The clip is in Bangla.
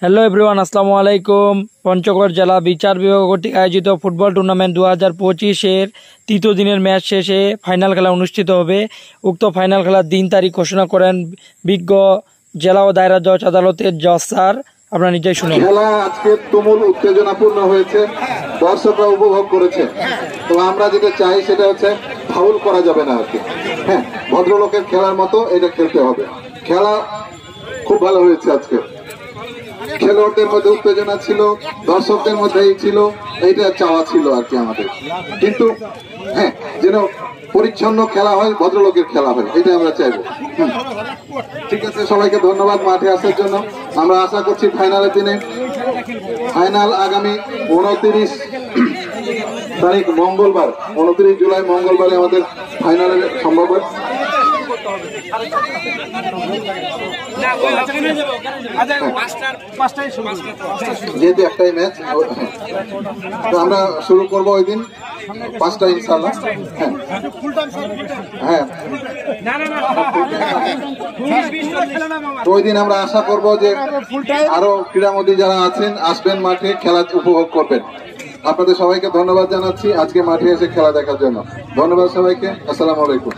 হ্যালো এভরিওয়ান, আসসালামু আলাইকুম। পঞ্চগড় জেলা বিচার বিভাগ কর্তৃক আয়োজিত ফুটবল টুর্নামেন্ট 2025-এর তৃতীয় দিনের ম্যাচ শেষে ফাইনাল খেলা অনুষ্ঠিত হবে। উক্ত ফাইনাল খেলার দিন তারিখ ঘোষণা করেন বিজ্ঞ জেলা ও দায়রা জজ আদালতের জজ স্যার। আপনারা নিজেই শুনুন। খেলা আজকে তুমুল উত্তেজনাপূর্ণ হয়েছে, দর্শকরা উপভোগ করেছে। তো আমরা যেটা চাই সেটা হচ্ছে ফাউল করা যাবে না আর কি। হ্যাঁ, ভদ্রলোকের খেলার মতো এটা খেলতে হবে। খেলা খুব ভালো হয়েছে আজকে। খেলোয়াড়দের মধ্যে উত্তেজনা ছিল, দর্শকদের মধ্যেই ছিল, এইটা চাওয়া ছিল আর কি আমাদের। কিন্তু হ্যাঁ, যেন পরিচ্ছন্ন খেলা হয়, ভদ্রলোকের খেলা হয়, এটা আমরা চাইবো। ঠিক আছে, সবাইকে ধন্যবাদ মাঠে আসার জন্য। আমরা আশা করছি ফাইনালের দিনে, ফাইনাল আগামী 29 তারিখ মঙ্গলবার, 29 জুলাই মঙ্গলবারে আমাদের ফাইনালের সম্ভব হয়। যেহেতু একটাই ম্যাচ, তো আমরা শুরু করবো ওই দিন 5টায় ইনশাল্লাহ। হ্যাঁ, তো ওই দিন আমরা আশা করবো যে আরো ক্রীড়ামোদী যারা আছেন আসবেন, মাঠে খেলা উপভোগ করবেন। আপনাদের সবাইকে ধন্যবাদ জানাচ্ছি আজকে মাঠে এসে খেলা দেখার জন্য। ধন্যবাদ সবাইকে। আসসালামু আলাইকুম।